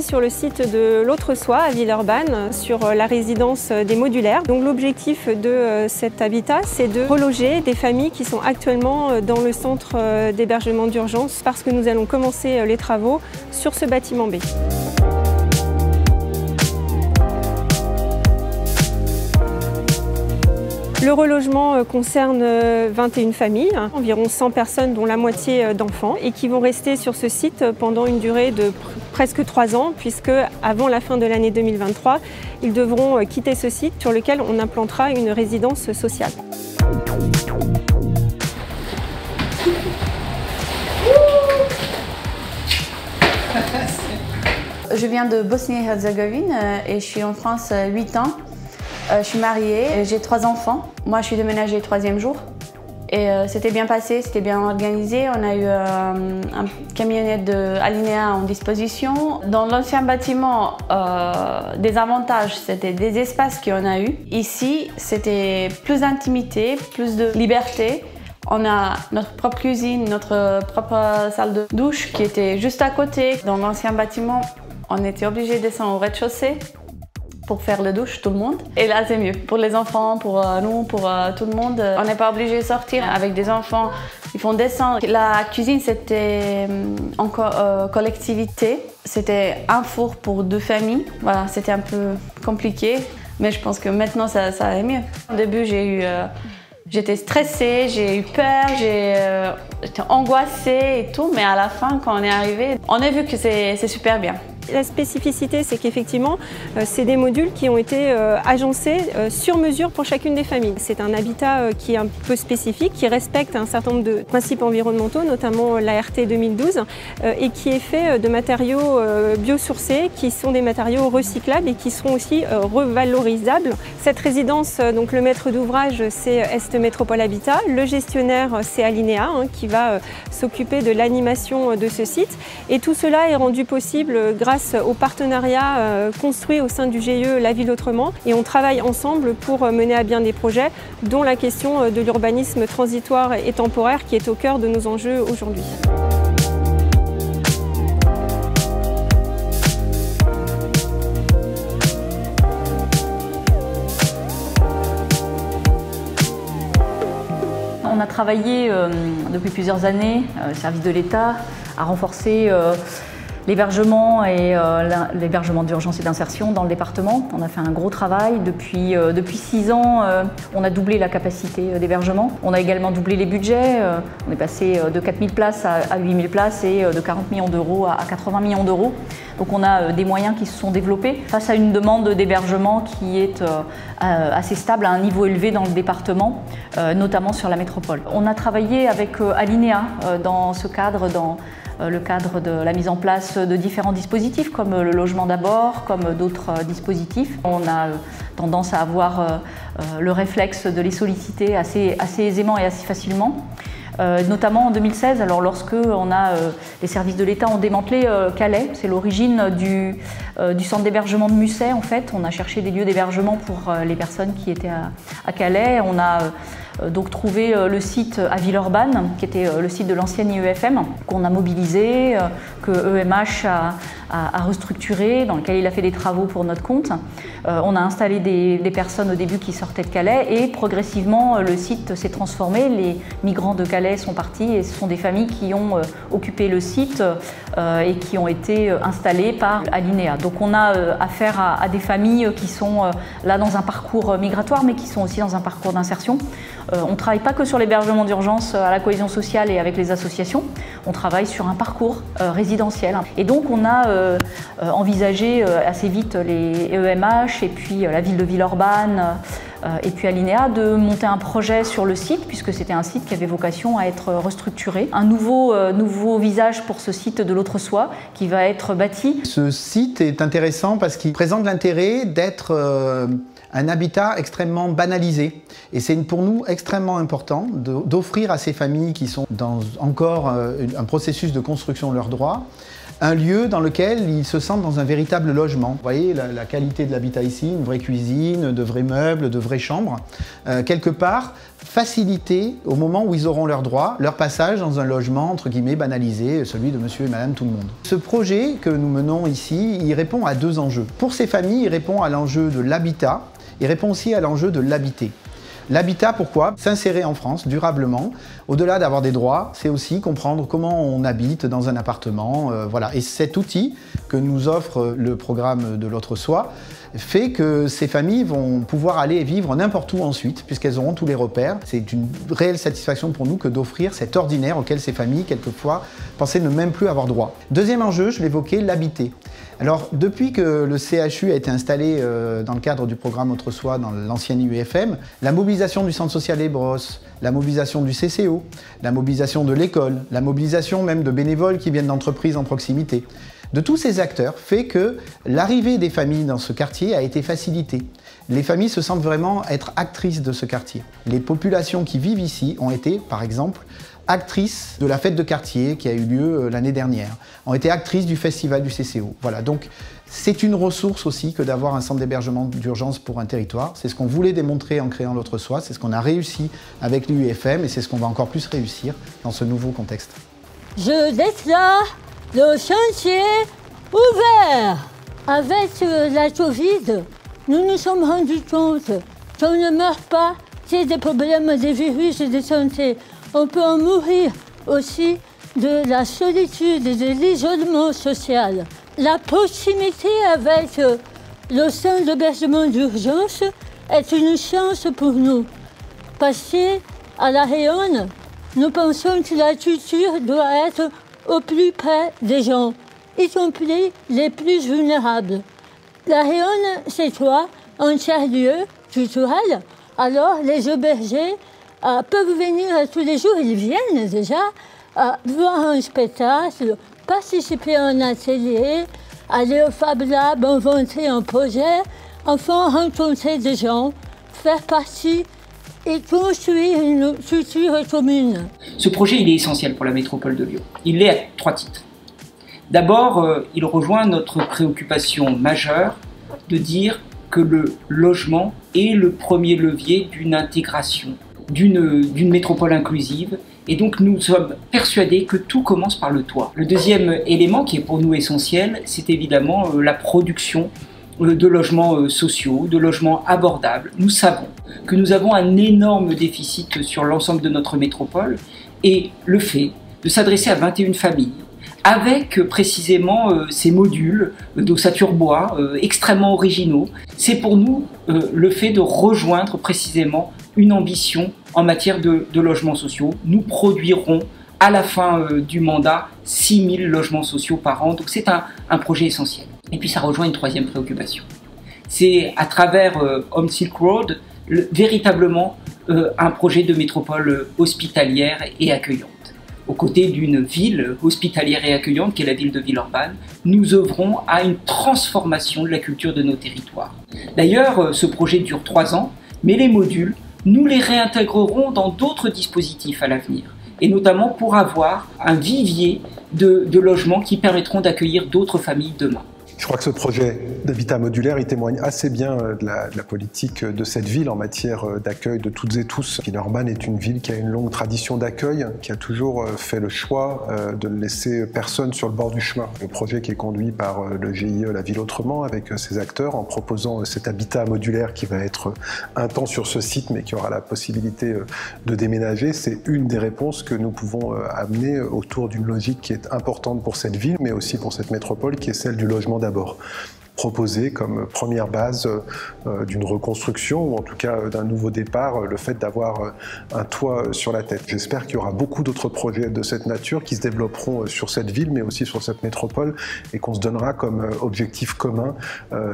ici sur le site de l'Autre-Soie à Villeurbanne, sur la résidence des modulaires. Donc l'objectif de cet habitat, c'est de reloger des familles qui sont actuellement dans le centre d'hébergement d'urgence parce que nous allons commencer les travaux sur ce bâtiment B. Le relogement concerne 21 familles, environ 100 personnes dont la moitié d'enfants et qui vont rester sur ce site pendant une durée de presque 3 ans puisque avant la fin de l'année 2023, ils devront quitter ce site sur lequel on implantera une résidence sociale. Je viens de Bosnie-Herzégovine et je suis en France 8 ans. Je suis mariée, j'ai 3 enfants. Moi, je suis déménagée le 3e jour. Et c'était bien passé, c'était bien organisé. On a eu un camionnette de Alinéa en disposition. Dans l'ancien bâtiment, des avantages, c'était des espaces qu'on a eu. Ici, c'était plus d'intimité, plus de liberté. On a notre propre cuisine, notre propre salle de douche qui était juste à côté. Dans l'ancien bâtiment, on était obligé de descendre au rez-de-chaussée pour faire le douche, tout le monde. Et là, c'est mieux. Pour les enfants, pour nous, pour tout le monde. On n'est pas obligé de sortir avec des enfants. Ils font descendre. La cuisine, c'était en collectivité. C'était un four pour 2 familles. Voilà, c'était un peu compliqué. Mais je pense que maintenant, ça allait mieux. Au début, j'étais stressée, j'ai eu peur, j'étais angoissée et tout. Mais à la fin, quand on est arrivé, on a vu que c'est super bien. La spécificité, c'est qu'effectivement, c'est des modules qui ont été agencés sur mesure pour chacune des familles. C'est un habitat qui est un peu spécifique, qui respecte un certain nombre de principes environnementaux, notamment l'ART 2012, et qui est fait de matériaux biosourcés, qui sont des matériaux recyclables et qui seront aussi revalorisables. Cette résidence, donc le maître d'ouvrage, c'est Est Métropole Habitat. Le gestionnaire, c'est Alinéa, qui va s'occuper de l'animation de ce site. Et tout cela est rendu possible grâce au partenariat construit au sein du GIE La Ville Autrement, et on travaille ensemble pour mener à bien des projets, dont la question de l'urbanisme transitoire et temporaire qui est au cœur de nos enjeux aujourd'hui. On a travaillé depuis plusieurs années, le service de l'État, à renforcer l'hébergement et l'hébergement d'urgence et d'insertion dans le département. On a fait un gros travail. Depuis 6 ans, on a doublé la capacité d'hébergement. On a également doublé les budgets. On est passé de 4 000 places à 8 000 places et de 40 millions d'euros à 80 millions d'euros. Donc on a des moyens qui se sont développés face à une demande d'hébergement qui est assez stable, à un niveau élevé dans le département, notamment sur la métropole. On a travaillé avec Alinéa dans ce cadre, dans le cadre de la mise en place de différents dispositifs comme le logement d'abord, comme d'autres dispositifs. On a tendance à avoir le réflexe de les solliciter assez aisément et assez facilement. Notamment en 2016, alors lorsque les services de l'État ont démantelé Calais, c'est l'origine du centre d'hébergement de Musset en fait. On a cherché des lieux d'hébergement pour les personnes qui étaient à Calais. On a donc trouvé le site à Villeurbanne, qui était le site de l'ancienne IEFM, qu'on a mobilisé, que EMH a restructuré, dans lequel il a fait des travaux pour notre compte. On a installé des personnes au début qui sortaient de Calais et progressivement le site s'est transformé. Les migrants de Calais sont partis et ce sont des familles qui ont occupé le site et qui ont été installées par Alinéa. Donc on a affaire à des familles qui sont là dans un parcours migratoire mais qui sont aussi dans un parcours d'insertion. On ne travaille pas que sur l'hébergement d'urgence à la cohésion sociale et avec les associations, on travaille sur un parcours résidentiel. Et donc on a envisagé assez vite les EMH et puis la ville de Villeurbanne et puis Alinéa de monter un projet sur le site puisque c'était un site qui avait vocation à être restructuré. Un nouveau visage pour ce site de l'Autre-Soie qui va être bâti. Ce site est intéressant parce qu'il présente l'intérêt d'être un habitat extrêmement banalisé. Et c'est pour nous extrêmement important d'offrir à ces familles qui sont dans encore un processus de construction de leurs droits, un lieu dans lequel ils se sentent dans un véritable logement. Vous voyez la qualité de l'habitat ici, une vraie cuisine, de vrais meubles, de vraies chambres. Quelque part, faciliter au moment où ils auront leurs droits, leur passage dans un logement entre guillemets banalisé, celui de monsieur et madame tout le monde. Ce projet que nous menons ici, il répond à 2 enjeux. Pour ces familles, il répond à l'enjeu de l'habitat, il répond aussi à l'enjeu de l'habiter. L'habitat, pourquoi? S'insérer en France durablement. Au-delà d'avoir des droits, c'est aussi comprendre comment on habite dans un appartement. Voilà. Et cet outil que nous offre le programme de l'autre soi fait que ces familles vont pouvoir aller vivre n'importe où ensuite, puisqu'elles auront tous les repères. C'est une réelle satisfaction pour nous que d'offrir cet ordinaire auquel ces familles, quelquefois, pensaient ne même plus avoir droit. Deuxième enjeu, je l'évoquais, l'habiter. Alors, depuis que le CHU a été installé dans le cadre du programme Autre Soi dans l'ancienne UFM, la mobilisation du Centre social Les Brosses, la mobilisation du CCO, la mobilisation de l'école, la mobilisation même de bénévoles qui viennent d'entreprises en proximité, de tous ces acteurs fait que l'arrivée des familles dans ce quartier a été facilitée. Les familles se sentent vraiment être actrices de ce quartier. Les populations qui vivent ici ont été, par exemple, actrices de la fête de quartier qui a eu lieu l'année dernière, ont été actrices du festival du CCO. Voilà, donc c'est une ressource aussi que d'avoir un centre d'hébergement d'urgence pour un territoire. C'est ce qu'on voulait démontrer en créant l'Autre Soi, c'est ce qu'on a réussi avec l'UFM et c'est ce qu'on va encore plus réussir dans ce nouveau contexte. Je déclare le chantier ouvert. Avec la Covid, nous nous sommes rendus compte qu'on ne meurt pas qu'il y ait des problèmes des virus et de santé. On peut en mourir aussi de la solitude et de l'isolement social. La proximité avec le centre d'hébergement d'urgence est une chance pour nous. Parce qu'à La Réunion, nous pensons que la culture doit être au plus près des gens, y compris les plus vulnérables. La Réunion, c'est quoi? Un tiers-lieu culturel. Alors les aubergers peuvent venir tous les jours, ils viennent déjà voir un spectacle, participer à un atelier, aller au Fab Lab, inventer un projet, enfin rencontrer des gens, faire partie et construire une culture commune. Ce projet, il est essentiel pour la métropole de Lyon. Il l'est à 3 titres. D'abord, il rejoint notre préoccupation majeure de dire que le logement est le premier levier d'une intégration, d'une métropole inclusive. Et donc nous sommes persuadés que tout commence par le toit. Le deuxième élément qui est pour nous essentiel, c'est évidemment la production de logements sociaux, de logements abordables. Nous savons que nous avons un énorme déficit sur l'ensemble de notre métropole et le fait de s'adresser à 21 familles avec précisément ces modules d'ossature bois extrêmement originaux, c'est pour nous le fait de rejoindre précisément une ambition en matière de logements sociaux. Nous produirons à la fin du mandat 6000 logements sociaux par an, donc c'est un projet essentiel. Et puis ça rejoint une troisième préoccupation. C'est à travers Home Silk Road véritablement un projet de métropole hospitalière et accueillante. Aux côtés d'une ville hospitalière et accueillante qui est la ville de Villeurbanne, nous œuvrons à une transformation de la culture de nos territoires. D'ailleurs, ce projet dure 3 ans, mais les modules, nous les réintégrerons dans d'autres dispositifs à l'avenir, et notamment pour avoir un vivier de logements qui permettront d'accueillir d'autres familles demain. Je crois que ce projet d'habitat modulaire, il témoigne assez bien de la politique de cette ville en matière d'accueil de toutes et tous. Villeurbanne est une ville qui a une longue tradition d'accueil, qui a toujours fait le choix de ne laisser personne sur le bord du chemin. Le projet qui est conduit par le GIE La Ville Autrement avec ses acteurs en proposant cet habitat modulaire qui va être un temps sur ce site mais qui aura la possibilité de déménager, c'est une des réponses que nous pouvons amener autour d'une logique qui est importante pour cette ville mais aussi pour cette métropole qui est celle du logement d'abord. Proposé comme première base d'une reconstruction ou en tout cas d'un nouveau départ, le fait d'avoir un toit sur la tête. J'espère qu'il y aura beaucoup d'autres projets de cette nature qui se développeront sur cette ville mais aussi sur cette métropole et qu'on se donnera comme objectif commun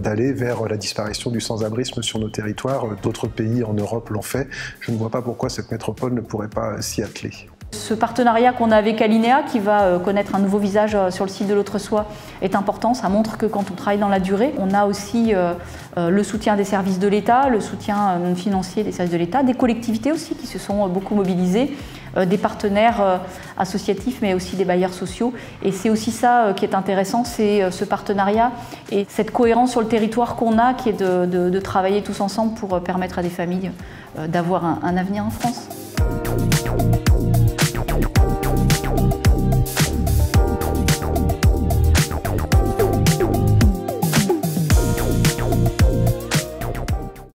d'aller vers la disparition du sans-abrisme sur nos territoires. D'autres pays en Europe l'ont fait. Je ne vois pas pourquoi cette métropole ne pourrait pas s'y atteler. Ce partenariat qu'on a avec Alinéa, qui va connaître un nouveau visage sur le site de l'Autre Soi, est important. Ça montre que quand on travaille dans la durée, on a aussi le soutien des services de l'État, le soutien financier des services de l'État, des collectivités aussi qui se sont beaucoup mobilisées des partenaires associatifs, mais aussi des bailleurs sociaux. Et c'est aussi ça qui est intéressant, c'est ce partenariat et cette cohérence sur le territoire qu'on a, qui est de travailler tous ensemble pour permettre à des familles d'avoir un avenir en France.